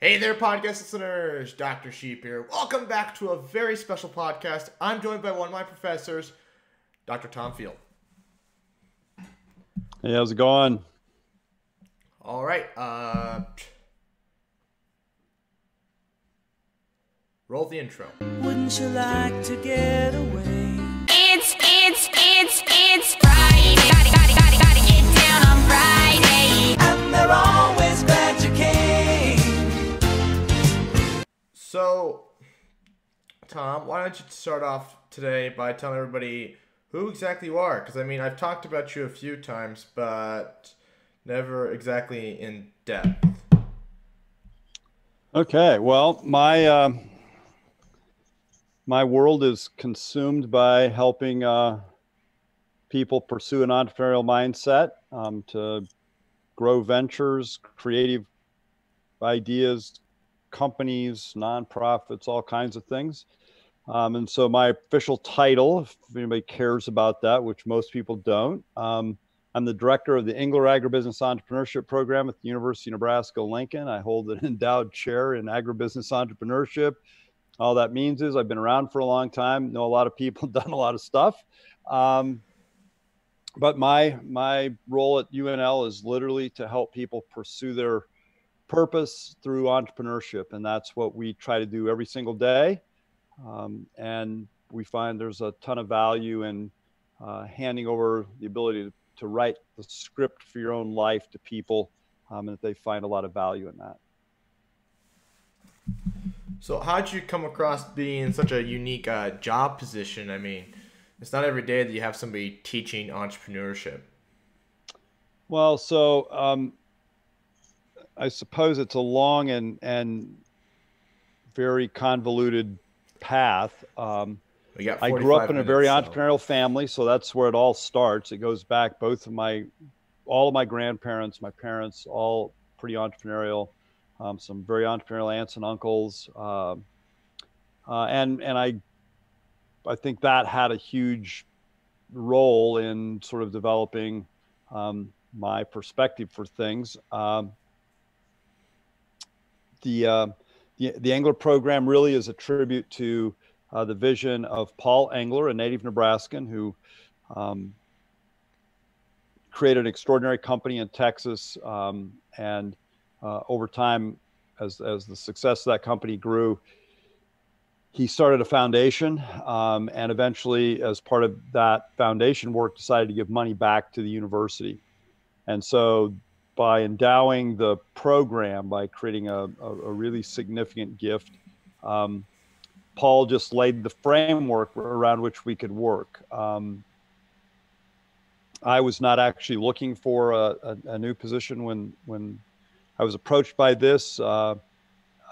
Hey there, podcast listeners. Dr. Sheep here. Welcome back to a very special podcast. I'm joined by one of my professors, Dr. Tom Field. Hey, how's it going? All right. Roll the intro. Wouldn't you like to get away? It's Friday. Gotta get down on Friday. And they're always glad you came. So, Tom, why don't you start off today by telling everybody who exactly you are? Because, I mean, I've talked about you a few times, but never exactly in depth. Okay, well, my world is consumed by helping people pursue an entrepreneurial mindset, to grow ventures, creative ideas, companies, nonprofits, all kinds of things. And so my official title, if anybody cares about that, which most people don't, I'm the director of the Engler Agribusiness Entrepreneurship Program at the University of Nebraska-Lincoln. I hold an endowed chair in agribusiness entrepreneurship. All that means is I've been around for a long time, know a lot of people, done a lot of stuff. But my role at UNL is literally to help people pursue their purpose through entrepreneurship. And that's what we try to do every single day. And we find there's a ton of value in handing over the ability to write the script for your own life to people, and that they find a lot of value in that. So how'd you come across being in such a unique job position? I mean, it's not every day that you have somebody teaching entrepreneurship. Well, so I suppose it's a long and very convoluted path. We got I grew up 45 in a very minutes, entrepreneurial family, so that's where it all starts. It goes back all of my grandparents, my parents, all pretty entrepreneurial. Some very entrepreneurial aunts and uncles, and I think that had a huge role in sort of developing my perspective for things. The Engler program really is a tribute to the vision of Paul Engler, a native Nebraskan who created an extraordinary company in Texas, and over time, as the success of that company grew, he started a foundation, and eventually, as part of that foundation work, decided to give money back to the university. And so by endowing the program, by creating a really significant gift, Paul just laid the framework around which we could work. I was not actually looking for a new position when I was approached by this by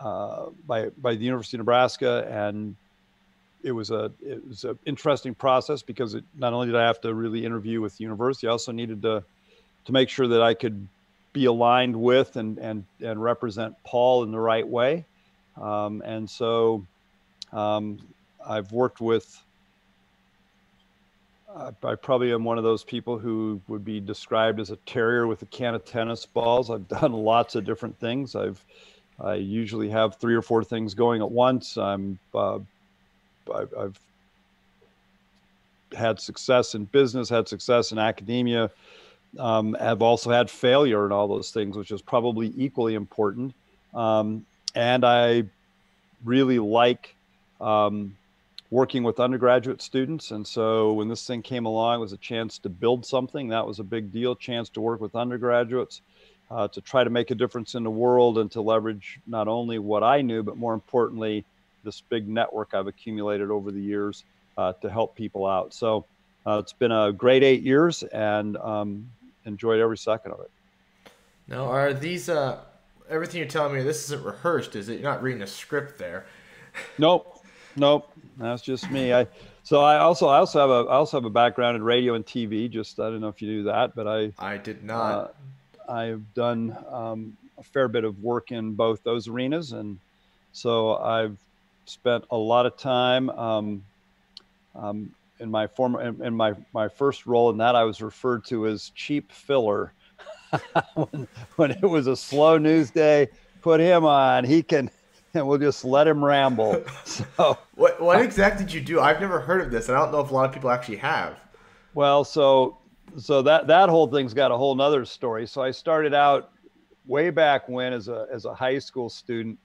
the University of Nebraska, and it was an interesting process because not only did I have to really interview with the university, I also needed to make sure that I could be aligned with and represent Paul in the right way. And so I've worked with. I probably am one of those people who would be described as a terrier with a can of tennis balls. I've done lots of different things. I usually have 3 or 4 things going at once. I've had success in business, had success in academia. I've also had failure in all those things, which is probably equally important. And I really like working with undergraduate students. And so when this thing came along, it was a chance to build something. That was a big deal, chance to work with undergraduates, to try to make a difference in the world and to leverage not only what I knew, but more importantly, this big network I've accumulated over the years to help people out. So it's been a great 8 years, and enjoyed every second of it. Now, are these, everything you're telling me, this isn't rehearsed, is it? You're not reading a script there. Nope, that's just me. I also have a background in radio and TV. Just I don't know if you knew that, but I did not. I've done a fair bit of work in both those arenas, and so I've spent a lot of time in my first role in that. I was referred to as cheap filler when it was a slow news day. put him on. He can, and we'll just let him ramble. So, What exactly did you do? I've never heard of this, and I don't know if a lot of people actually have. well, so that whole thing's got a whole nother story. So I started out way back when as a high school student.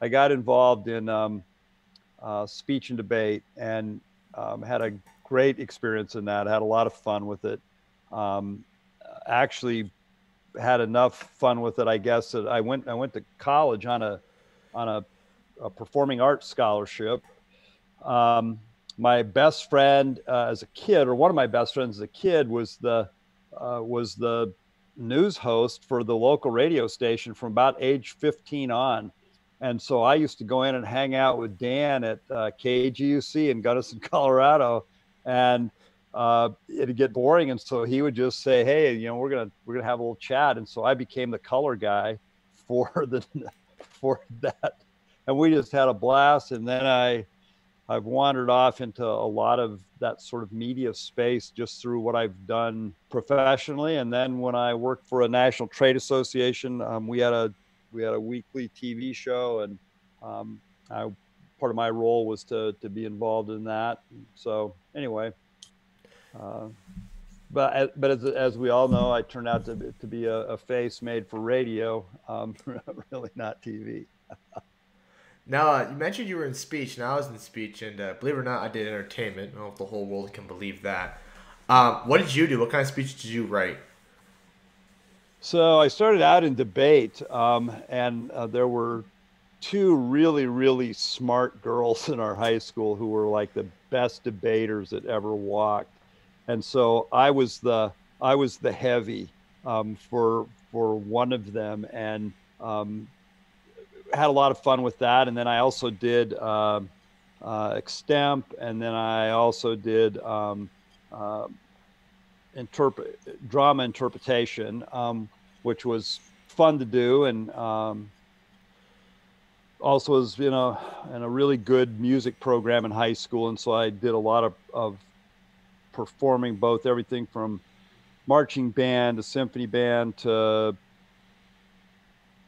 I got involved in speech and debate, and had a great experience in that. Had a lot of fun with it. Um, Actually, had enough fun with it, I guess, that I went to college on a performing arts scholarship. Um, my best friend as a kid, or one of my best friends as a kid, was the news host for the local radio station from about age 15 on. And so I used to go in and hang out with Dan at KGUC in Gunnison, Colorado, and it'd get boring. And so he would just say, "Hey, we're gonna have a little chat." And so I became the color guy for the for that, and we just had a blast. And then I've wandered off into a lot of that sort of media space just through what I've done professionally. And then when I worked for a national trade association, we had a weekly TV show, and part of my role was to be involved in that. So anyway, but as we all know, I turned out to be a face made for radio, really not TV. Now, you mentioned you were in speech, and I was in speech, and believe it or not, I did entertainment. I don't know if the whole world can believe that. What did you do? What kind of speech did you write? So I started out in debate, and there were two really, really smart girls in our high school who were like the best debaters that ever walked. And so I was the heavy for one of them, and had a lot of fun with that. And then I also did extemp, and then I also did drama interpretation, which was fun to do, and also was in a really good music program in high school. And so I did a lot of performing, both everything from marching band to symphony band to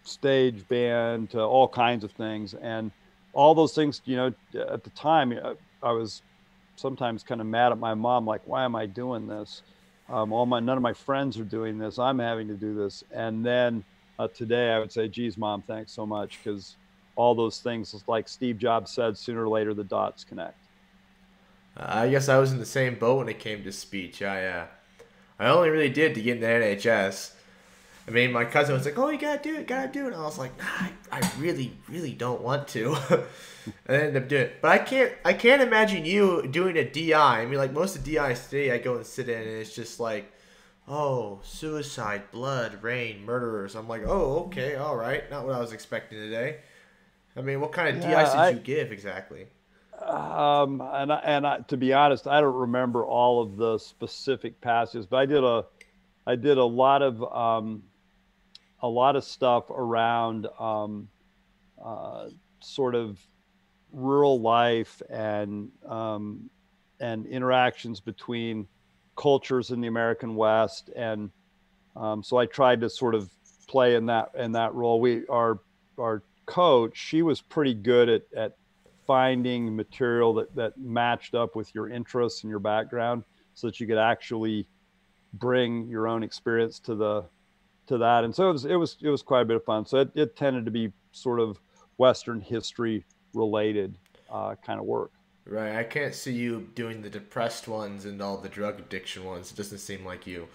stage band to all kinds of things. And all those things, at the time, I was sometimes kind of mad at my mom, like, why am I doing this? None of my friends are doing this. I'm having to do this. And then today I would say, geez, Mom, thanks so much. Because all those things, like Steve Jobs said, sooner or later, the dots connect. I guess I was in the same boat when it came to speech. I only really did to get in the NHS. I mean, my cousin was like, "Oh, you gotta do it." And I was like, "Nah, I really, really don't want to." And I ended up doing it. But I can't imagine you doing a DI. I mean, like most of the DIs today, I go and sit in, and it's just like, "Oh, suicide, blood, rain, murderers." I'm like, "Oh, okay, all right." Not what I was expecting today. I mean, what kind of DIs did you give exactly? To be honest, I don't remember all of the specific passages, but I did a lot of stuff around sort of rural life and interactions between cultures in the American West, and so I tried to sort of play in that role. Our coach, she was pretty good at finding material that matched up with your interests and your background, so that you could actually bring your own experience to that. And so it was quite a bit of fun. So it tended to be sort of Western history related kind of work. Right. I can't see you doing the depressed ones and all the drug addiction ones. It doesn't seem like you.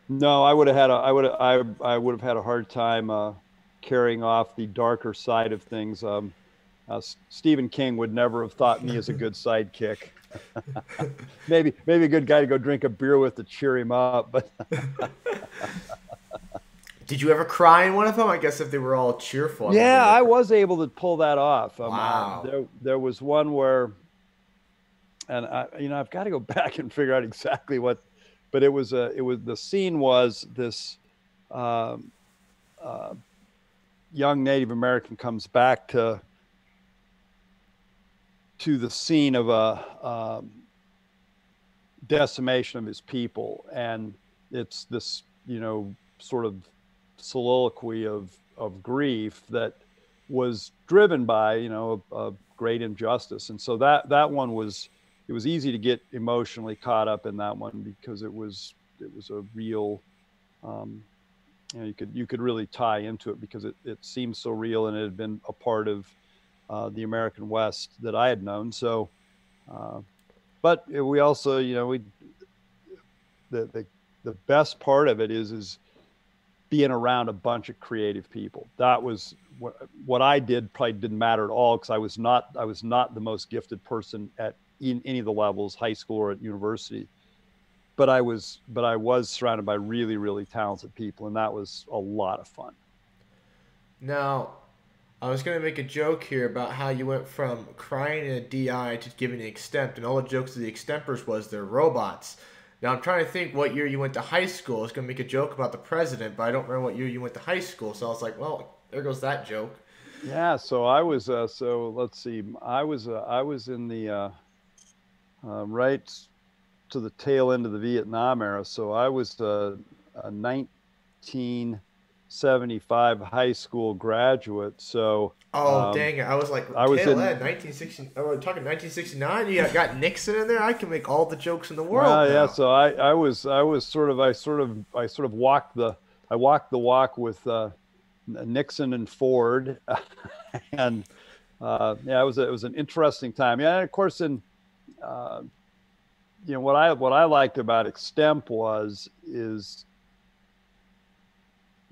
No, I would have had a hard time carrying off the darker side of things. Stephen King would never have thought me as a good sidekick. maybe a good guy to go drink a beer with to cheer him up. But did you ever cry in one of them? I guess if they were all cheerful. Yeah, I was able to pull that off. Wow. There was one where, and I've got to go back and figure out exactly what, but the scene was this young Native American comes back to the scene of a decimation of his people, and it's this sort of soliloquy of grief that was driven by, a great injustice. And so that one was, it was easy to get emotionally caught up in that one because it was a real, you could really tie into it because it seemed so real, and it had been a part of the American West that I had known. So, but we also, the best part of it is being around a bunch of creative people. That was what I did. Probably didn't matter at all because I was not the most gifted person in any of the levels, high school or at university. But I was surrounded by really, really talented people, and that was a lot of fun. Now, I was going to make a joke here about how you went from crying in a DI to giving an extemp, and all the jokes of the extempers was they're robots. Now, I'm trying to think what year you went to high school. I was going to make a joke about the president, but I don't remember what year you went to high school, so I was like, well, there goes that joke. Yeah, so I was, so let's see, I was in the, right to the tail end of the Vietnam era. So I was a 1975 high school graduate. So dang it! I was like tail end 1960. We're talking 1969. You got Nixon in there. I can make all the jokes in the world. Yeah. So I sort of walked the walk with Nixon and Ford, and it was an interesting time. Yeah, and of course what I liked about extemp is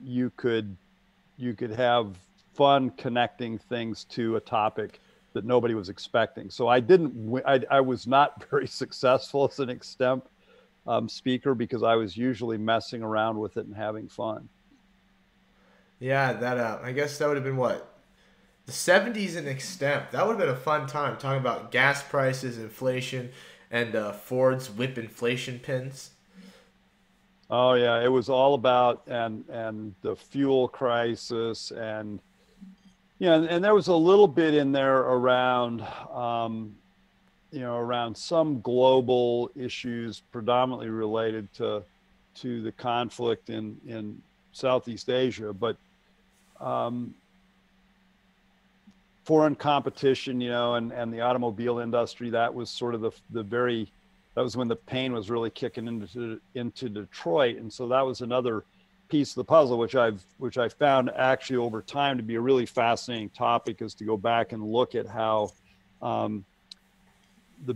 you could have fun connecting things to a topic that nobody was expecting. So I was not very successful as an extemp speaker because I was usually messing around with it and having fun. Yeah, that I guess that would have been what? The 70s in extemp. That would have been a fun time talking about gas prices, inflation, and Ford's whip inflation pins. Oh yeah, it was all about and the fuel crisis, and and there was a little bit in there around around some global issues predominantly related to the conflict in Southeast Asia, but foreign competition, and the automobile industry, that was sort of that was when the pain was really kicking into Detroit. And so that was another piece of the puzzle, which I found actually over time to be a really fascinating topic, is to go back and look at how the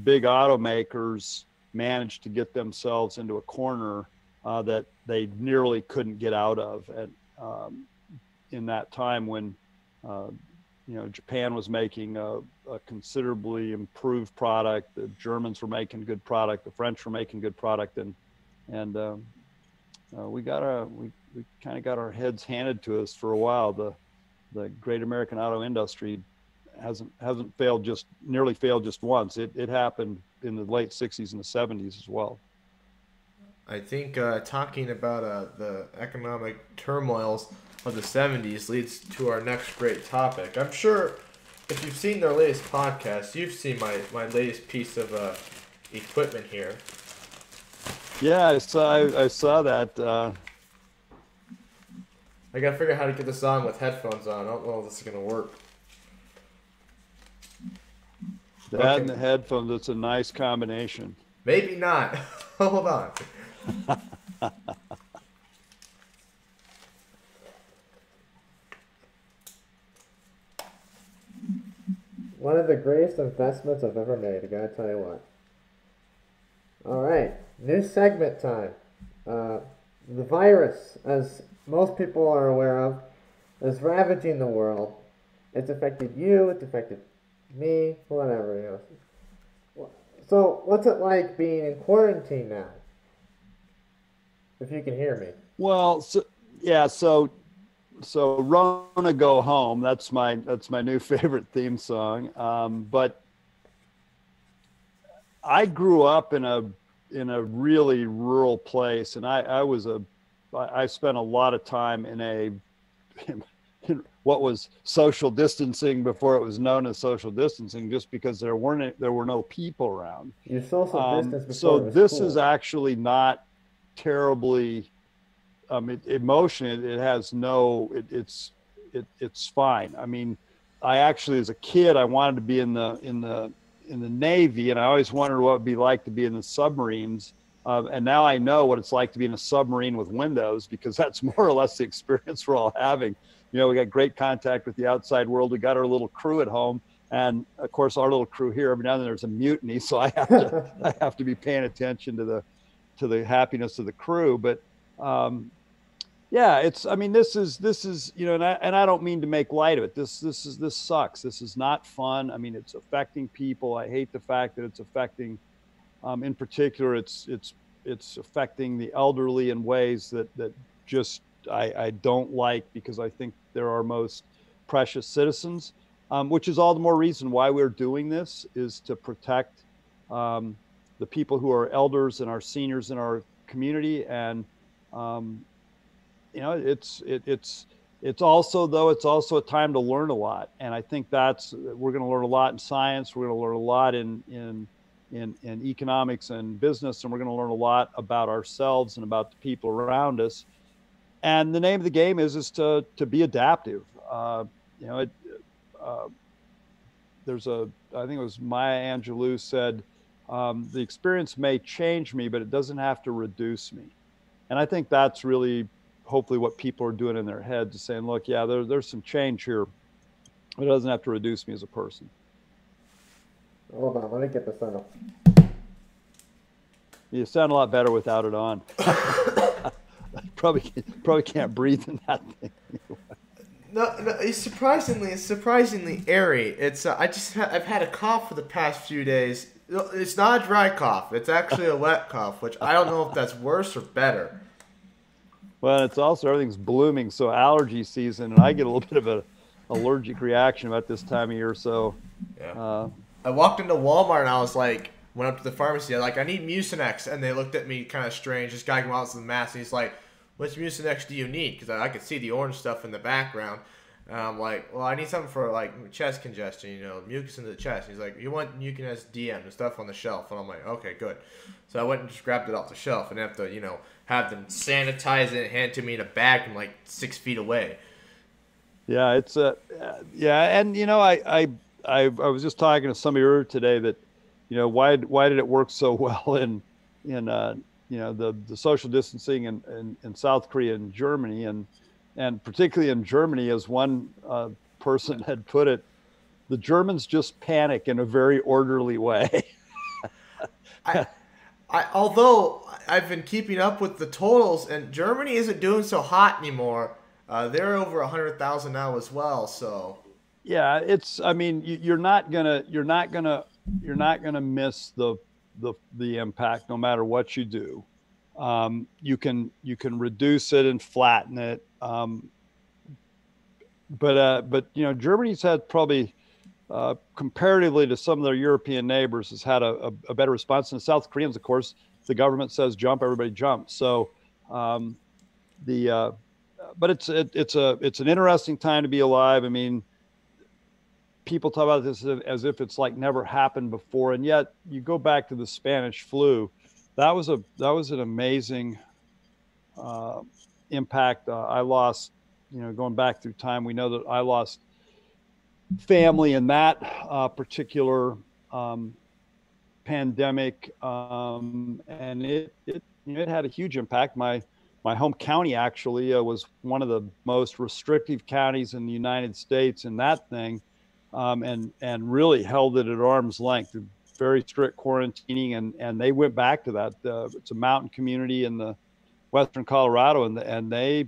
big automakers managed to get themselves into a corner that they nearly couldn't get out of in that time when Japan was making a considerably improved product. The Germans were making good product. The French were making good product, and we kind of got our heads handed to us for a while. The great American auto industry hasn't nearly failed just once. It happened in the late 60s and the 70s as well. I think talking about the economic turmoils of the 70s leads to our next great topic. I'm sure if you've seen their latest podcast, you've seen my latest piece of equipment here. Yeah, I saw that. I gotta figure out how to get this on with headphones on. I don't know if this is gonna work. That and the headphones, it's a nice combination. Maybe not. Hold on. One of the greatest investments I've ever made, I gotta tell you what. Alright, new segment time. The virus, as most people are aware of, is ravaging the world. It's affected you, it's affected me, whatever, So, what's it like being in quarantine now? If you can hear me. Well, so Rona Go Home, that's my new favorite theme song. But I grew up in a really rural place, and I spent a lot of time in what was social distancing before it was known as social distancing, just because there were no people around. You social distance before so it was this cool. is actually not terribly emotion. It has no. it's fine. I mean, I actually, as a kid, I wanted to be in the Navy, and I always wondered what it would be like to be in the submarines. And now I know what it's like to be in a submarine with windows, because that's more or less the experience we're all having. You know, we got great contact with the outside world. We got our little crew at home, and of course, our little crew here. Every now and then there's a mutiny, so I have to be paying attention to the happiness of the crew. But yeah, it's, I mean, this is, you know, and I don't mean to make light of it. This sucks. This is not fun. I mean, it's affecting people. I hate the fact that it's affecting, in particular, it's affecting the elderly in ways that just I don't like, because I think they're our most precious citizens, which is all the more reason why we're doing this, is to protect the people who are elders and our seniors in our community. And you know, it's also a time to learn a lot. And I think we're going to learn a lot in science. We're going to learn a lot in economics and business, and we're going to learn a lot about ourselves and about the people around us. And the name of the game is to be adaptive. You know, I think it was Maya Angelou said, the experience may change me, but it doesn't have to reduce me. And I think that's really hopefully what people are doing in their heads, is saying, look, yeah, there's some change here, but it doesn't have to reduce me as a person. Hold on, let me get this on. You sound a lot better without it on. probably can't breathe in that thing. No, it's surprisingly airy. It's I've had a cough for the past few days. It's not a dry cough. It's actually a wet cough, which I don't know if that's worse or better. Well, it's also, everything's blooming, so allergy season, and I get a little bit of an allergic reaction about this time of year. So, yeah. I walked into Walmart and I was like, went up to the pharmacy. I was like, I need Mucinex, and they looked at me kind of strange. This guy came out with the mask, and he's like, "Which Mucinex do you need?" Because I could see the orange stuff in the background. And I'm like, well, I need something for like chest congestion, you know, mucus in the chest. He's like, you want Mucinex DM, the stuff on the shelf. And I'm like, okay, good. So I went and just grabbed it off the shelf and have to, you know, have them sanitize it and hand it to me in a bag from like 6 feet away. Yeah, it's yeah, and you know, I was just talking to somebody earlier today that, you know, why did it work so well in you know, the social distancing in South Korea and Germany, and particularly in Germany, as one person had put it, the Germans just panic in a very orderly way. Although I've been keeping up with the totals, and Germany isn't doing so hot anymore. They're over 100,000 now as well. So yeah, it's, I mean, you're not gonna miss the impact no matter what you do. You can reduce it and flatten it. But you know, Germany's had probably, comparatively to some of their European neighbors, has had a better response. And the South Koreans, of course, the government says jump, everybody jumps. So but it's an interesting time to be alive. I mean, people talk about this as if it's like never happened before, and yet you go back to the Spanish flu. That was an amazing impact. I lost, you know, going back through time, we know that I lost family in that particular pandemic, and it you know, it had a huge impact. My home county actually was one of the most restrictive counties in the United States in that thing, and really held it at arm's length. Very strict quarantining, and they went back to that. It's a mountain community in the western Colorado, and they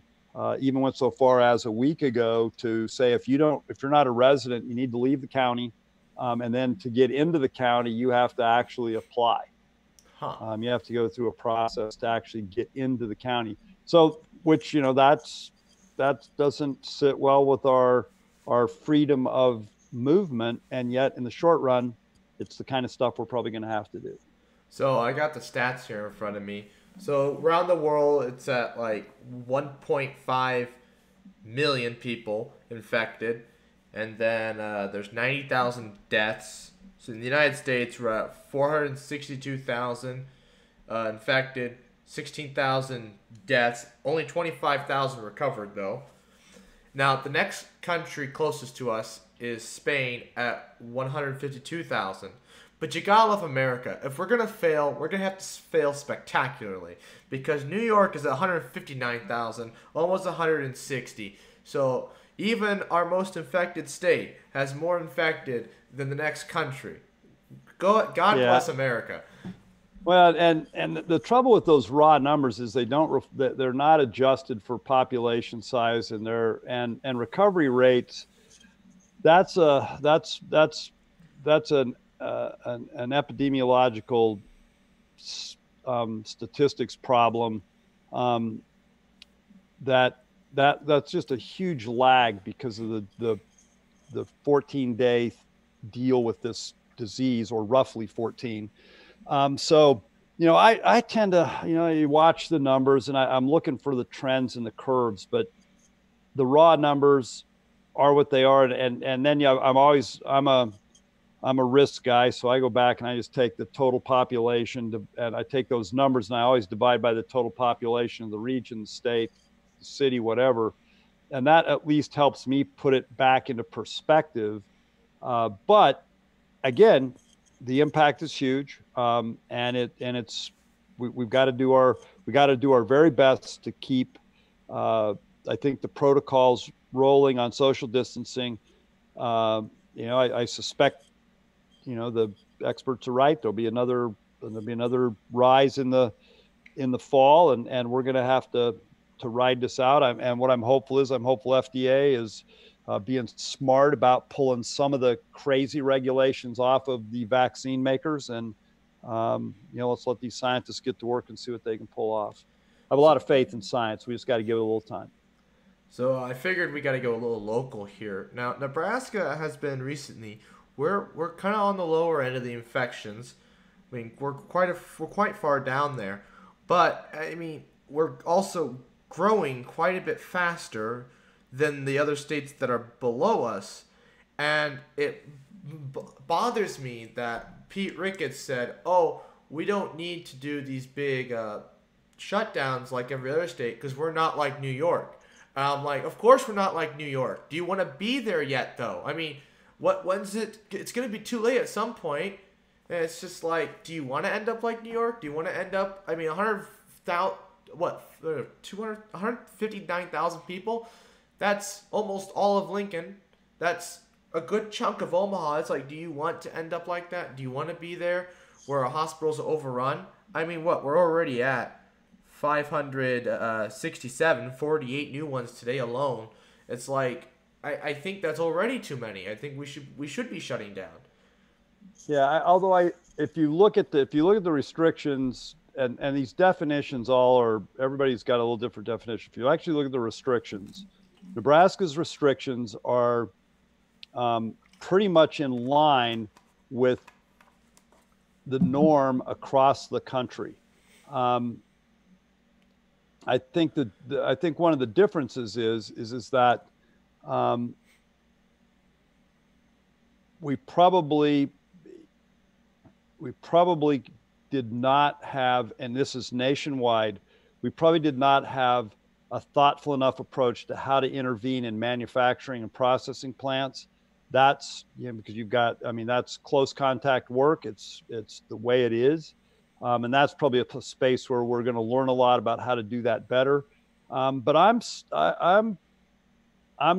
even went so far as a week ago to say, if you're not a resident, you need to leave the county, and then to get into the county, you have to actually apply. You have to go through a process to actually get into the county. So, which, you know, that doesn't sit well with our freedom of movement, and yet in the short run, it's the kind of stuff we're probably going to have to do. So I got the stats here in front of me. So around the world, it's at like 1.5 million people infected, and then there's 90,000 deaths. So in the United States, we're at 462,000 infected, 16,000 deaths, only 25,000 recovered though. Now, the next country closest to us is Spain at 152,000. But you gotta love America. If we're gonna fail, we're gonna have to fail spectacularly because New York is at 159,000, almost 160. So even our most infected state has more infected than the next country. God bless America. Well, and the trouble with those raw numbers is they're not adjusted for population size and and recovery rates. That's an epidemiological statistics problem. That's just a huge lag because of the 14-day deal with this disease, or roughly 14. So, I tend to, you watch the numbers and I'm looking for the trends and the curves, but the raw numbers are what they are. And then, I'm a risk guy. So I go back and I just take the total population and I take those numbers and I always divide by the total population of the region, the state, the city, whatever. And that at least helps me put it back into perspective. But again, the impact is huge, we've got to do our very best to keep. I think the protocols rolling on social distancing. I suspect, the experts are right. There'll be another rise in the fall, and we're going to have to ride this out. And what I'm hopeful FDA is being smart about pulling some of the crazy regulations off of the vaccine makers. And, let's let these scientists get to work and see what they can pull off. I have a lot of faith in science. We just got to give it a little time. So I figured we got to go a little local here. Now, Nebraska has been recently, we're kind of on the lower end of the infections. I mean, we're quite far down there. But, I mean, we're also growing quite a bit faster than the other states that are below us, and it bothers me that Pete Ricketts said, "Oh, we don't need to do these big shutdowns like every other state because we're not like New York." I'm like, of course we're not like New York. Do you want to be there yet, though? I mean, when's it? It's gonna be too late at some point, and it's just like, do you want to end up like New York? Do you want to end up? I mean, 159,000 people. That's almost all of Lincoln. That's a good chunk of Omaha. It's like, do you want to end up like that? Do you want to be there where our hospitals are overrun? I mean, we're already at 567, 48 new ones today alone. It's like, I think that's already too many. I think we should be shutting down. Yeah, if you look at the restrictions and these definitions, everybody's got a little different definition. If you actually look at the restrictions, Nebraska's restrictions are pretty much in line with the norm across the country. I think one of the differences is that we probably did not have, and this is nationwide, we probably did not have a thoughtful enough approach to how to intervene in manufacturing and processing plants. That's, because that's close contact work. It's the way it is. And that's probably a space where we're going to learn a lot about how to do that better. But I'm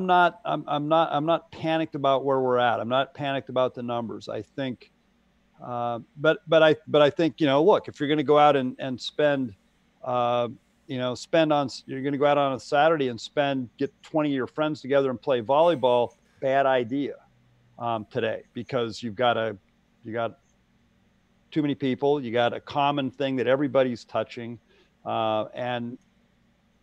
not panicked about where we're at. I'm not panicked about the numbers. I think, but I think, look, if you're going to go out and spend, you're going to go out on a Saturday and get 20 of your friends together and play volleyball. Bad idea today, because you got too many people. You got a common thing that everybody's touching, and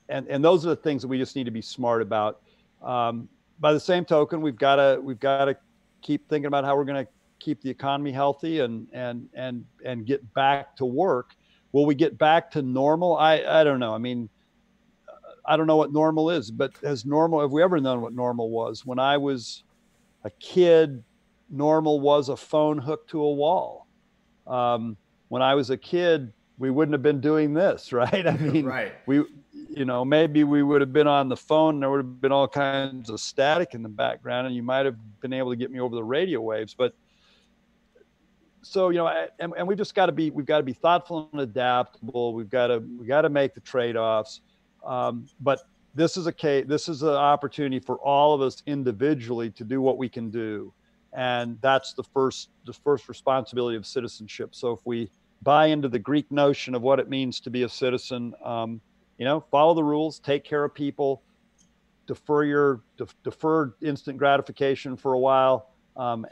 those are the things that we just need to be smart about. By the same token, we've got to keep thinking about how we're going to keep the economy healthy and get back to work. Will we get back to normal? I don't know. I mean, I don't know what normal is, but have we ever known what normal was? When I was a kid, normal was a phone hooked to a wall. When I was a kid, we wouldn't have been doing this, right? I mean, Right. maybe we would have been on the phone and there would have been all kinds of static in the background and you might have been able to get me over the radio waves. But so, and we've got to be thoughtful and adaptable. We got to make the trade-offs. But this is an opportunity for all of us individually to do what we can do. And that's the first responsibility of citizenship. So if we buy into the Greek notion of what it means to be a citizen, follow the rules, take care of people, defer instant gratification for a while. But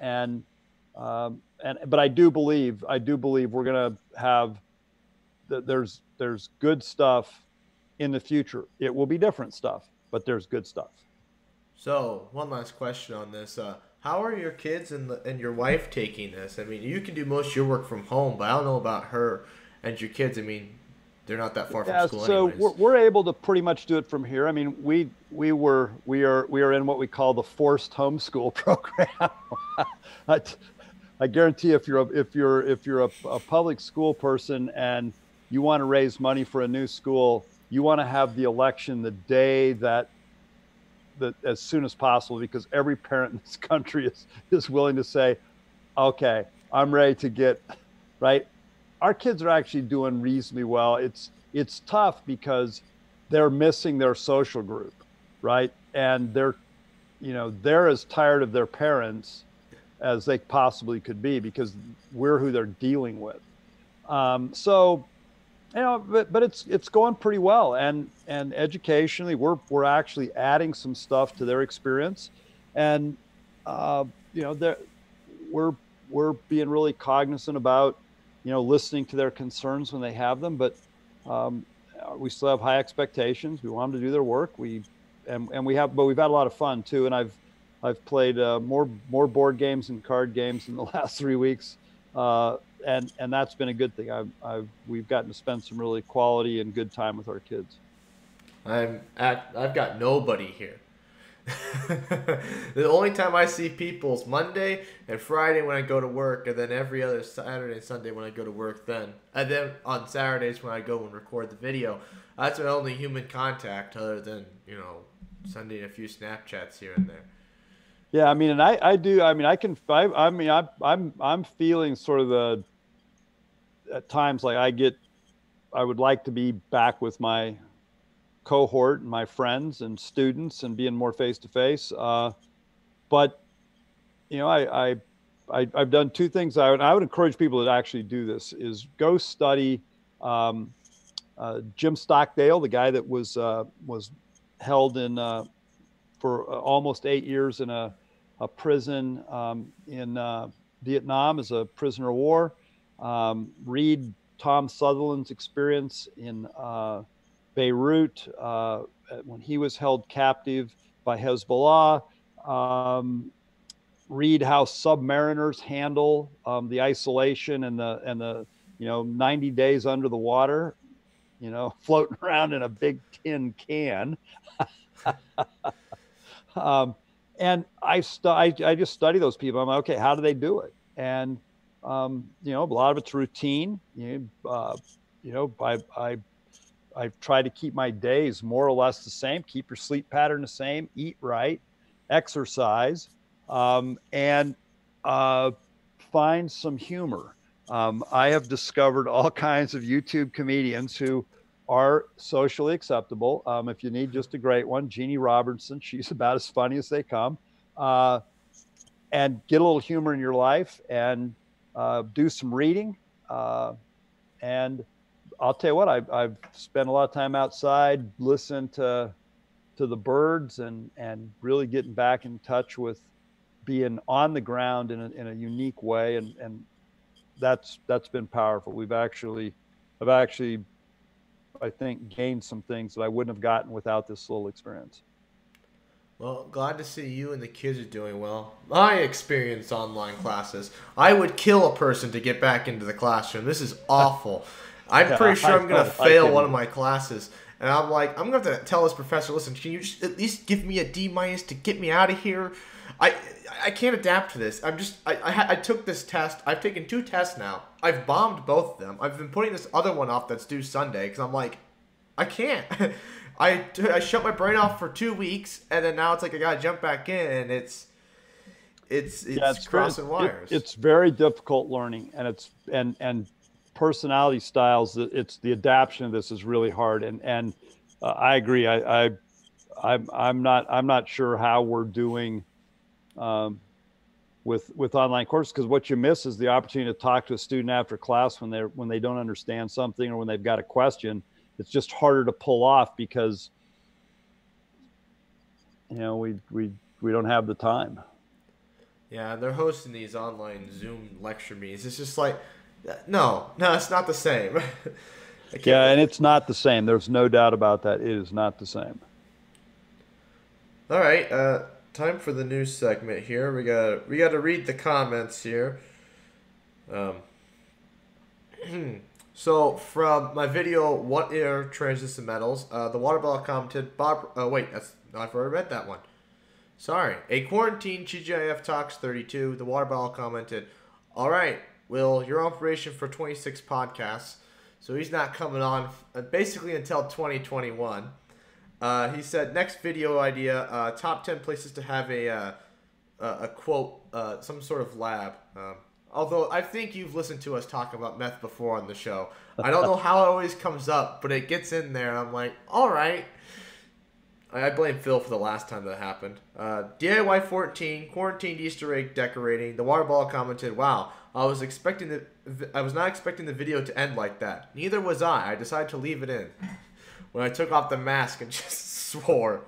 I do believe we're going to have there's good stuff in the future. It will be different stuff, but there's good stuff. So one last question on this: how are your kids and your wife taking this? I mean, you can do most of your work from home, but I don't know about her and your kids. I mean, they're not that far from school so anyways. we're able to pretty much do it from here. I mean, we are in what we call the forced homeschool program. I guarantee if you're a public school person and you want to raise money for a new school, you want to have the election the day that as soon as possible, because every parent in this country is willing to say, okay, I'm ready to get right. Our kids are actually doing reasonably well. It's tough because they're missing their social group, right? And they're as tired of their parents as they possibly could be because we're who they're dealing with. But it's going pretty well, and educationally we're actually adding some stuff to their experience, and we're being really cognizant about listening to their concerns when they have them, but we still have high expectations. We want them to do their work. We've had a lot of fun too, and I've played more board games and card games in the last 3 weeks. And that's been a good thing. We've gotten to spend some really quality and good time with our kids. I've got nobody here. The only time I see people is Monday and Friday when I go to work, and then every other Saturday and Sunday when I go to work. And then on Saturdays when I go and record the video. That's my only human contact, other than sending a few Snapchats here and there. Yeah, I mean, and I do. I mean, I'm feeling sort of at times like I would like to be back with my cohort and my friends and students and being more face to face. But I've done two things. I would encourage people to actually do this: is go study Jim Stockdale, the guy that was held in for almost 8 years in a prison in Vietnam as a prisoner of war. Read Tom Sutherland's experience in Beirut when he was held captive by Hezbollah. Read how submariners handle the isolation and the 90 days under the water, floating around in a big tin can. And I just study those people. I'm like, okay, how do they do it? And a lot of it's routine. I try to keep my days more or less the same. Keep your sleep pattern the same. Eat right, exercise, and find some humor. I have discovered all kinds of YouTube comedians who are socially acceptable. If you need just a great one, Jeannie Robertson, she's about as funny as they come. And get a little humor in your life and do some reading. And I'll tell you what, I've spent a lot of time outside, listening to the birds and really getting back in touch with being on the ground in a unique way. And that's been powerful. I've actually, I think, gained some things that I wouldn't have gotten without this little experience. Well, glad to see you and the kids are doing well. I experienced online classes. I would kill a person to get back into the classroom. This is awful. I'm pretty sure I'm going to fail one of my classes. And I'm like, I'm going to have to tell this professor, listen, can you just at least give me a D- to get me out of here? I can't adapt to this. I took this test. I've taken 2 tests now. I've bombed both of them. I've been putting this other one off that's due Sunday because I'm like, I can't. I shut my brain off for 2 weeks, and then now it's like I got to jump back in, and it's crossing wires. It's very difficult learning, and and personality styles. It's the adaptation of this is really hard, and I agree. I'm not sure how we're doing with online courses, because what you miss is the opportunity to talk to a student after class when they don't understand something or when they've got a question. It's just harder to pull off because we don't have the time. Yeah, they're hosting these online Zoom lecture meetings. It's just like, no, it's not the same. Yeah, and it's not the same. There's no doubt about that. It is not the same. All right, time for the news segment here. We got to read the comments here. So from my video, What Are Translucent Metals? The water bottle commented, Bob. I've already read that one. Sorry. A Quarantine TGIF Talks 32. The water bottle commented, all right, Will, you're on probation for 26 podcasts. So he's not coming on basically until 2021. He said, next video idea, top 10 places to have a quote, some sort of lab. Although I think you've listened to us talk about meth before on the show. I don't know how it always comes up, but it gets in there, and I'm like, all right. I blame Phil for the last time that happened. DIY 14, quarantined Easter egg decorating. The water ball commented, wow, I was not expecting the video to end like that. Neither was I. I decided to leave it in when I took off the mask and just swore.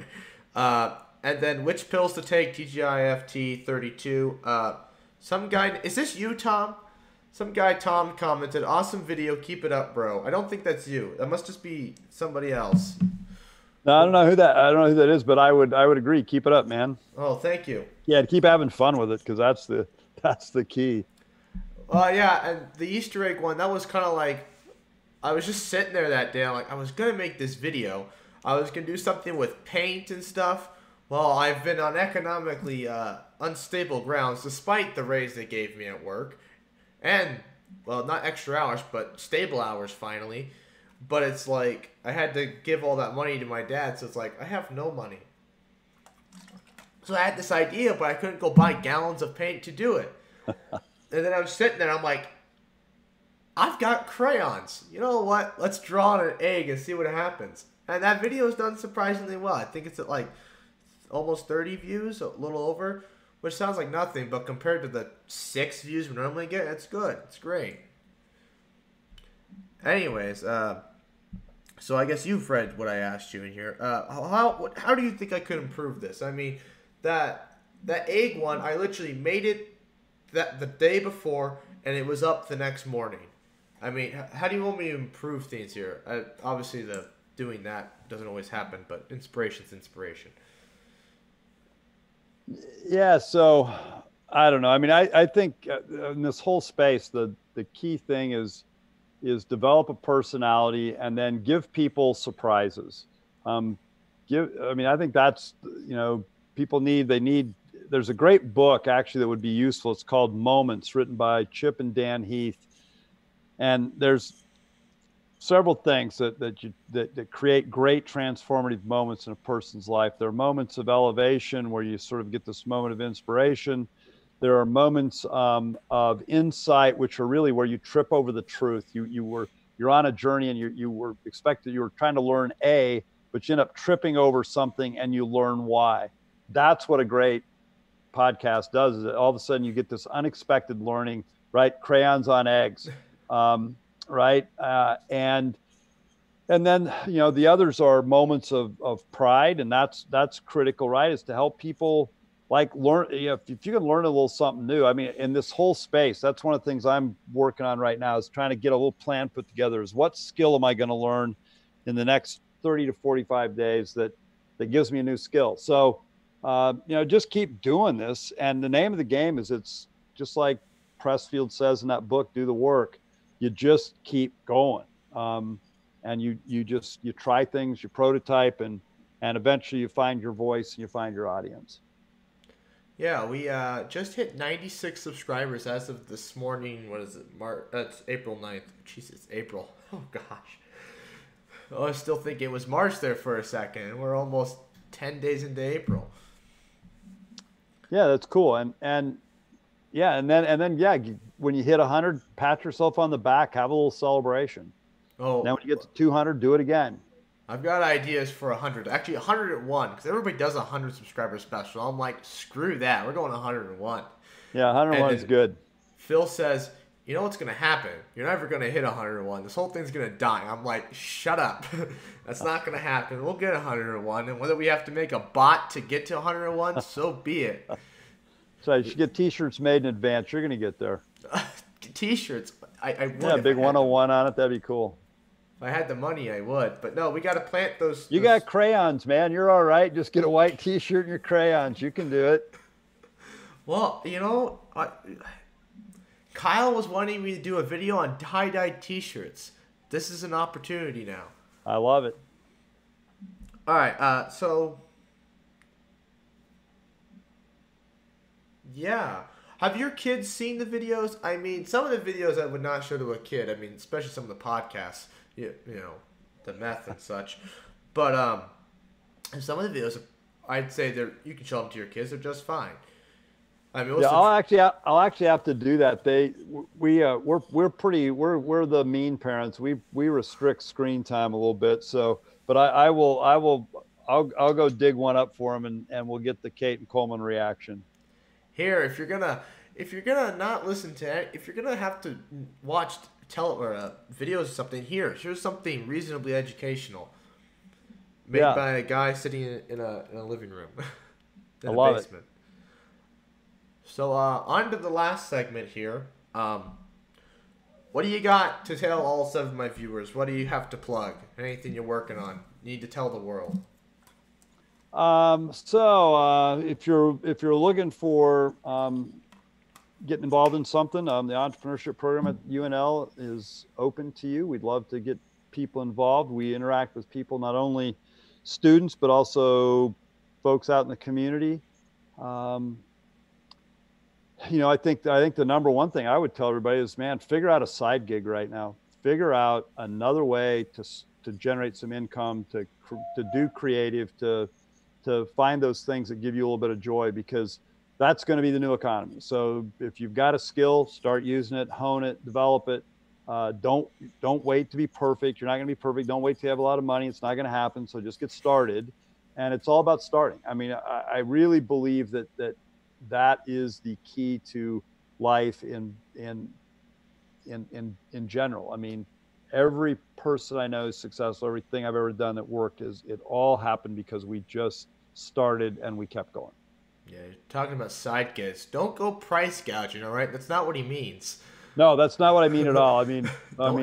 And then which pills to take, TGIFT 32. Some guy, is this you, Tom? Some guy, Tom, commented, awesome video, keep it up, bro. I don't think that's you. That must just be somebody else. No, I don't know who that is, but I would agree. Keep it up, man. Oh, thank you. Yeah, keep having fun with it, because that's the key. Yeah, and the Easter egg one, that was kind of like, I was just sitting there that day. I'm like, I was gonna make this video. I was gonna do something with paint and stuff. Well, I've been on economically unstable grounds, despite the raise they gave me at work, and well, not extra hours, but stable hours finally. But it's like, I had to give all that money to my dad, so it's like, I have no money. So I had this idea, but I couldn't go buy gallons of paint to do it. And then I was sitting there, I'm like, I've got crayons. You know what? Let's draw on an egg and see what happens. And that video is done surprisingly well. I think it's at like almost 30 views, a little over, which sounds like nothing, but compared to the 6 views we normally get, it's good. It's great. Anyways, so I guess you've read what I asked you in here. How do you think I could improve this? I mean, that egg one, I literally made it the day before, and it was up the next morning. I mean, how do you want me to improve things here? Obviously, doing that doesn't always happen, but inspiration's inspiration. Yeah, so I don't know. I mean, I think in this whole space, the key thing is develop a personality and then give people surprises. I think that's, people need, there's a great book actually that would be useful. It's called Moments, written by Chip and Dan Heath. And there's several things that create great transformative moments in a person's life. There are moments of elevation where you sort of get this moment of inspiration. There are moments of insight, which are really where you trip over the truth. You're on a journey and you were trying to learn A, but you end up tripping over something and you learn why. That's what a great podcast does, is that all of a sudden you get this unexpected learning, right? Crayons on eggs, right? And then, the others are moments of pride, and that's critical, right? Is to help people learn, if you can learn a little something new. I mean, in this whole space, that's one of the things I'm working on right now, is trying to get a little plan put together, is what skill am I going to learn in the next 30 to 45 days that gives me a new skill. So, just keep doing this. And the name of the game is, it's just like Pressfield says in that book, do the work. You just keep going. and you try things, you prototype, and eventually you find your voice and you find your audience. Yeah, we just hit 96 subscribers as of this morning. What is it? That's April 9th. Jesus, April. Oh, gosh. Oh, I still think it was March there for a second. We're almost 10 days into April. Yeah, that's cool. And yeah, and then yeah, when you hit 100, pat yourself on the back, have a little celebration. Oh, Now when you get to 200, do it again. I've got ideas for 100. Actually, 101, because everybody does a 100 subscriber special. I'm like, screw that. We're going 101. Yeah, 101 is good. Phil says, you know what's going to happen? You're never going to hit 101. This whole thing's going to die. I'm like, shut up. That's not going to happen. We'll get 101. And whether we have to make a bot to get to 101, so be it. So you should get T-shirts made in advance. You're going to get there. T-shirts. I would. Yeah, big 101 on it. That'd be cool. If I had the money, I would. But no, we got to plant those. You got crayons, man. You're all right. Just get a white T-shirt and your crayons. You can do it. Well, you know, Kyle was wanting me to do a video on tie-dyed T-shirts. This is an opportunity now. I love it. All right, so yeah. Have your kids seen the videos? I mean, some of the videos I would not show to a kid. I mean, especially some of the podcasts, you know, the meth and such. But some of the videos, I'd say you can show them to your kids. They're just fine. I mean, yeah, I'll actually have to do that. We're the mean parents. We restrict screen time a little bit. So, but I'll go dig one up for them and we'll get the Kate and Coleman reaction. Here, if you're gonna not listen to it, if you're gonna have to watch videos or something, here's something reasonably educational, made by a guy sitting in a living room, in a basement. It. So on to the last segment here. What do you got to tell all 7 of my viewers? What do you have to plug? Anything you're working on? You need to tell the world. If you're looking for getting involved in something, the entrepreneurship program at UNL is open to you. We'd love to get people involved. We interact with people, not only students, but also folks out in the community. You know, I think the number one thing I would tell everybody is, man, figure out a side gig right now. Figure out another way to generate some income, to do creative, to find those things that give you a little bit of joy, because that's going to be the new economy. So if you've got a skill, start using it, hone it, develop it. Don't wait to be perfect. You're not going to be perfect. Don't wait to have a lot of money. It's not going to happen. So just get started. And it's all about starting. I mean, I really believe that is the key to life in general. I mean, every person I know is successful. Everything I've ever done that worked it all happened because we just started and we kept going. Yeah, you're talking about side gigs. Don't go price gouging, all right? That's not what he means. No, that's not what I mean at all. I mean,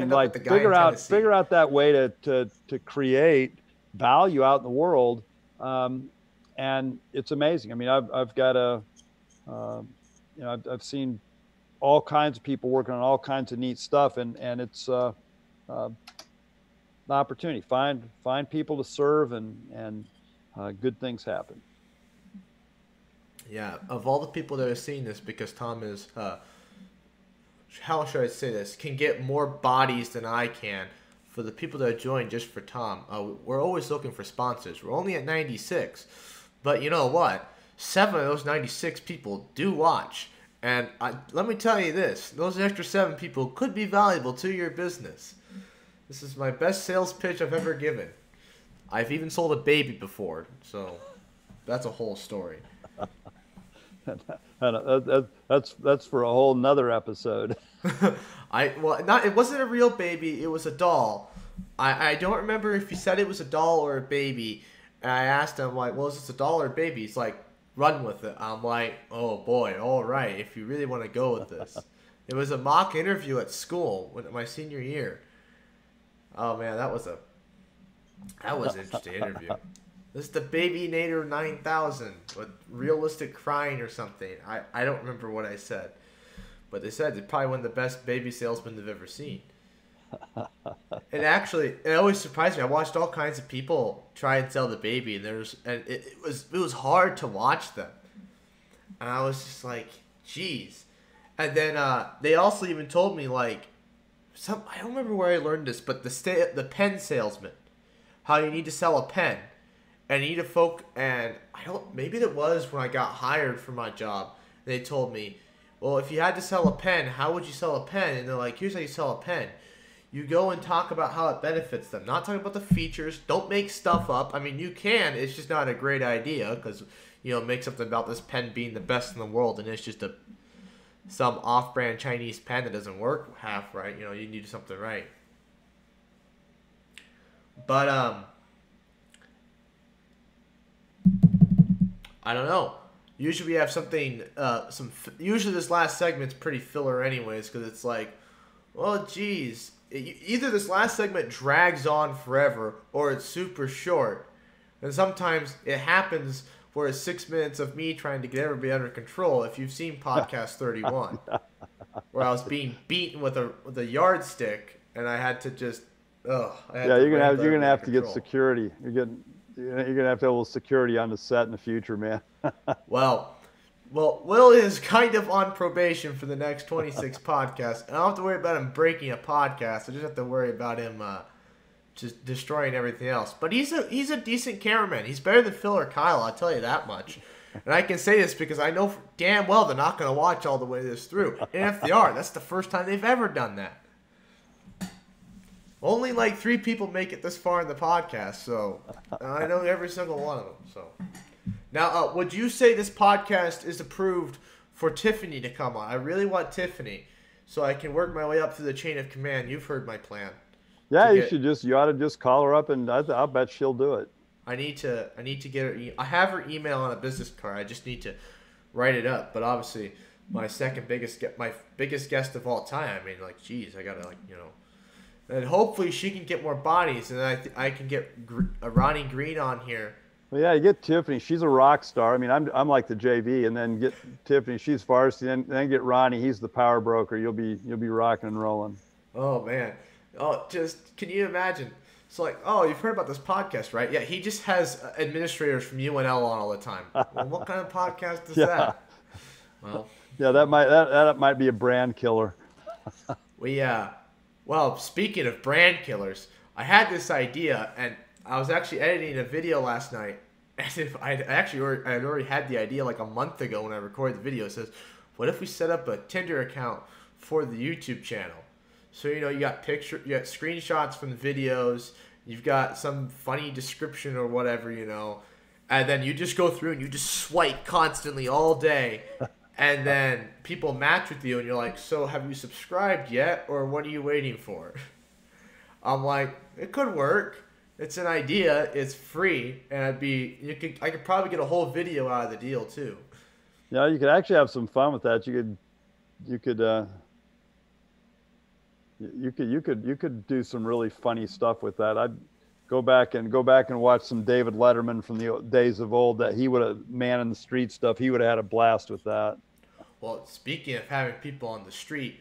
like figure out that way to create value out in the world, and it's amazing. I mean, I've got I've seen all kinds of people working on all kinds of neat stuff, and it's an opportunity. Find people to serve, and good things happen. Yeah, of all the people that are seeing this, because Tom is, how should I say this, can get more bodies than I can. For the people that join just for Tom, we're always looking for sponsors. We're only at 96, but you know what? 7 of those 96 people do watch. And let me tell you this, those extra 7 people could be valuable to your business. This is my best sales pitch I've ever given. I've even sold a baby before, so that's a whole story. That's for a whole nother episode. It wasn't a real baby, it was a doll. I don't remember if he said it was a doll or a baby. And I asked him, like, well, is this a doll or a baby? He's like, run with it. I'm like, oh boy, all right, if you really want to go with this. It was a mock interview at school my senior year. Oh man, that was an interesting interview. This is the Baby Nader 9000 with realistic crying or something. I don't remember what I said, but they said it's probably one of the best baby salesmen they've ever seen. And actually, it always surprised me. I watched all kinds of people try and sell the baby, and it was hard to watch them. And I was just like, geez. And then they also even told me like, I don't remember where I learned this, but the pen salesman, how you need to sell a pen, and you need to and maybe it was when I got hired for my job. They told me, well, if you had to sell a pen, how would you sell a pen? And they're like, here's how you sell a pen. You go and talk about how it benefits them. Not talking about the features. Don't make stuff up. I mean, you can. It's just not a great idea because, make something about this pen being the best in the world, and it's just some off-brand Chinese pen that doesn't work half right. You need something right. But, I don't know. Usually we have something, usually this last segment's pretty filler anyways because it's like, well, geez. Either this last segment drags on forever or it's super short. And sometimes it happens where it's 6 minutes of me trying to get everybody under control. If you've seen podcast 31, where I was being beaten with a yardstick and I had to just, you're gonna have to get security. You're gonna have to have a little security on the set in the future, man. Well, Will is kind of on probation for the next 26 podcasts. And I don't have to worry about him breaking a podcast. I just have to worry about him just destroying everything else. But he's a decent cameraman. He's better than Phil or Kyle, I'll tell you that much. And I can say this because I know damn well they're not going to watch all the way this through. And if they are, that's the first time they've ever done that. Only like 3 people make it this far in the podcast, so I know every single one of them. So. Now, would you say this podcast is approved for Tiffany to come on? I really want Tiffany, so I can work my way up through the chain of command. You've heard my plan. Yeah, you ought to just call her up, and I'll bet she'll do it. I need to get her. I have her email on a business card. I just need to write it up. But obviously, my biggest guest of all time. I mean, like, geez, I gotta and hopefully she can get more bodies, and I can get Ronnie Green on here. Well, yeah, you get Tiffany. She's a rock star. I mean, I'm like the JV, and then get Tiffany. She's varsity. Then get Ronnie. He's the power broker. You'll be rocking and rolling. Oh man. Oh, just can you imagine? It's like, oh, you've heard about this podcast, right? Yeah, he just has administrators from UNL on all the time. Well, what kind of podcast is that? Well, yeah, that might be a brand killer. Well, speaking of brand killers, I had this idea, and I was actually editing a video last night, and I had already had the idea like a month ago when I recorded the video. It says, what if we set up a Tinder account for the YouTube channel? So, you got screenshots from the videos, you've got some funny description or whatever, and then you just go through and you just swipe constantly all day, and then people match with you, and you're like, so have you subscribed yet, or what are you waiting for? I'm like, it could work. It's an idea. It's free, and I could probably get a whole video out of the deal too. Yeah, you could actually have some fun with that. You could do some really funny stuff with that. I'd go back and watch some David Letterman from the days of old. That he would have man in the street stuff. He would have had a blast with that. Well, speaking of having people on the street,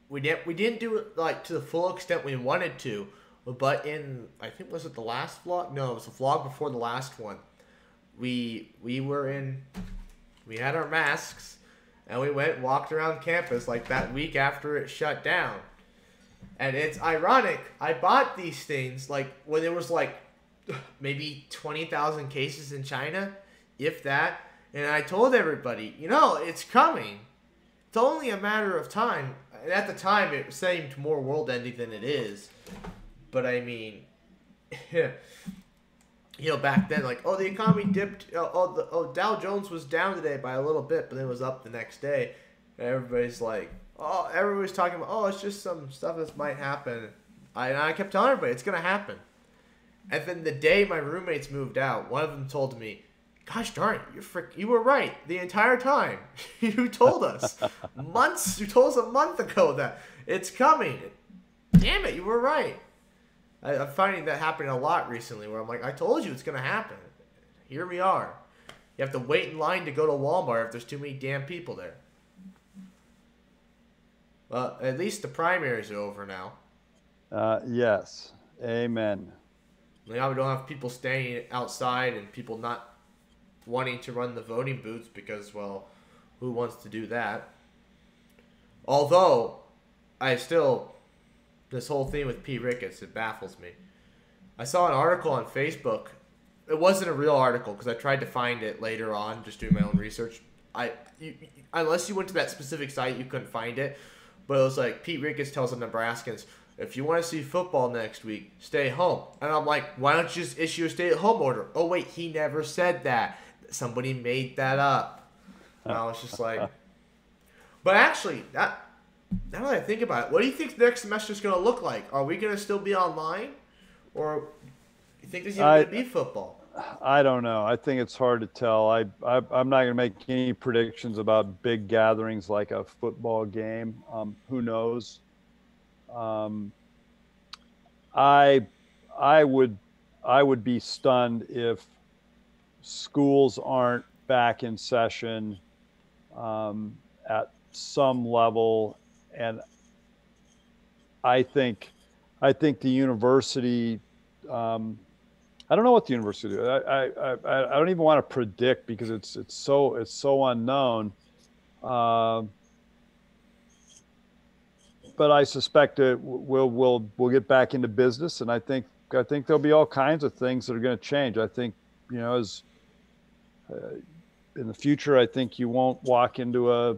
we didn't do it like to the full extent we wanted to. But I think was it the last vlog? No, it was the vlog before the last one. We had our masks, and we went and walked around campus like that week after it shut down. And it's ironic. I bought these things like when there was like maybe 20,000 cases in China, if that. And I told everybody, it's coming. It's only a matter of time. And at the time, it seemed more world-ending than it is. But I mean, back then, like, the economy dipped. Dow Jones was down today by a little bit, but then it was up the next day. And everybody's like, everybody's talking about, it's just some stuff that might happen. I kept telling everybody, it's going to happen. And then the day my roommates moved out, one of them told me, gosh darn it, you were right the entire time. You told us you told us a month ago that it's coming. Damn it, you were right. I'm finding that happening a lot recently where I'm like, I told you it's going to happen. Here we are. You have to wait in line to go to Walmart if there's too many damn people there. Well, at least the primaries are over now. Yes. Amen. Now we don't have people staying outside and people not wanting to run the voting booths because, well, who wants to do that? Although, this whole thing with P. Ricketts, it baffles me. I saw an article on Facebook. It wasn't a real article because I tried to find it later on, just doing my own research. Unless you went to that specific site, you couldn't find it. But it was like, Pete Ricketts tells the Nebraskans, if you want to see football next week, stay home. And I'm like, why don't you just issue a stay-at-home order? Oh, wait, he never said that. Somebody made that up. And I was just like... But actually, now that I think about it, what do you think next semester is going to look like? Are we going to still be online? Or do you think there's even going to be football? I don't know. I think it's hard to tell. I'm not going to make any predictions about big gatherings like a football game. Who knows? I would be stunned if schools aren't back in session at some level, and I think the university. I don't know what the university do. I don't even want to predict because it's so unknown. But I suspect we'll get back into business, and I think there'll be all kinds of things that are going to change. I think as in the future, I think you won't walk into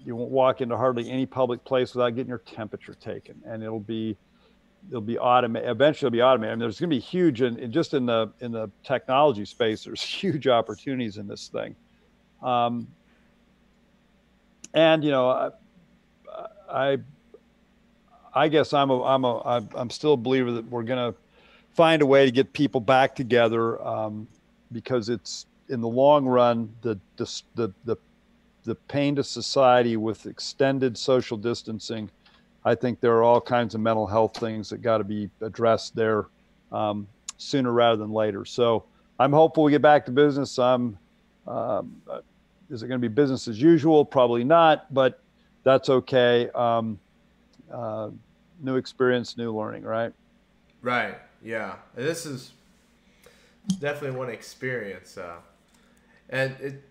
hardly any public place without getting your temperature taken, and it'll be automated. Eventually, it'll be automated. I mean, there's going to be huge, and just in the technology space, there's huge opportunities in this thing. And I guess I'm still a believer that we're going to find a way to get people back together because it's in the long run the pain to society with extended social distancing. I think there are all kinds of mental health things that got to be addressed there sooner rather than later. So I'm hopeful we get back to business. Is it going to be business as usual? Probably not, but that's okay. New experience, new learning, right? Right. Yeah. This is definitely one experience, and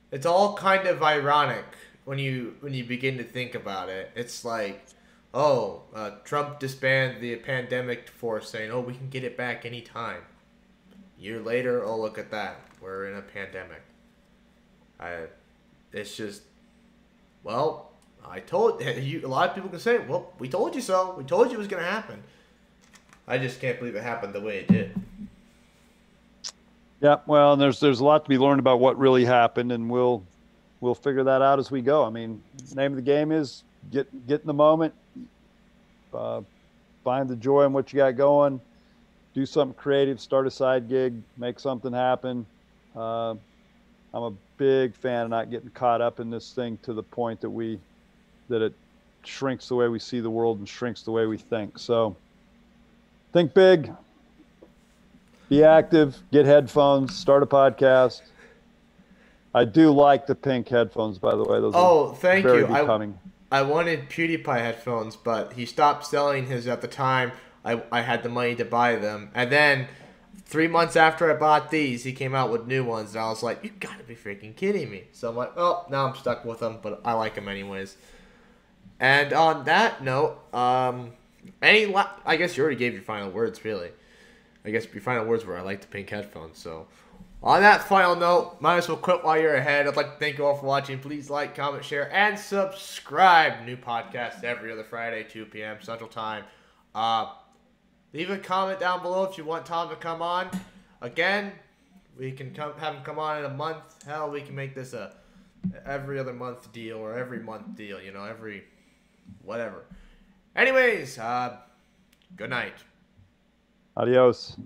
it's all kind of ironic when you begin to think about it. It's like, Trump disbanded the pandemic force, saying, "Oh, we can get it back anytime." Year later, oh, look at that, we're in a pandemic. It's just, well, I told you. A lot of people can say, "Well, we told you so. We told you it was going to happen." I just can't believe it happened the way it did. Yeah, well, and there's a lot to be learned about what really happened, and we'll figure that out as we go. I mean, the name of the game is get in the moment, find the joy in what you got going, do something creative, start a side gig, make something happen. I'm a big fan of not getting caught up in this thing to the point that it shrinks the way we see the world and shrinks the way we think. So think big, be active, get headphones, start a podcast. I do like the pink headphones, by the way. Those are thank very you. becoming. I wanted PewDiePie headphones, but he stopped selling his at the time I had the money to buy them. And then 3 months after I bought these, he came out with new ones, and I was like, you gotta be freaking kidding me. So I'm like, oh, now I'm stuck with them, but I like them anyways. And on that note, I guess you already gave your final words, really. I guess your final words were, I like the pink headphones. So on that final note, might as well quit while you're ahead. I'd like to thank you all for watching. Please like, comment, share, and subscribe. New podcast every other Friday, 2 p.m. Central Time. Leave a comment down below if you want Tom to come on. Again, we can have him come on in a month. Hell, we can make this a every other month deal or every month deal. Every whatever. Anyways, good night. Adios.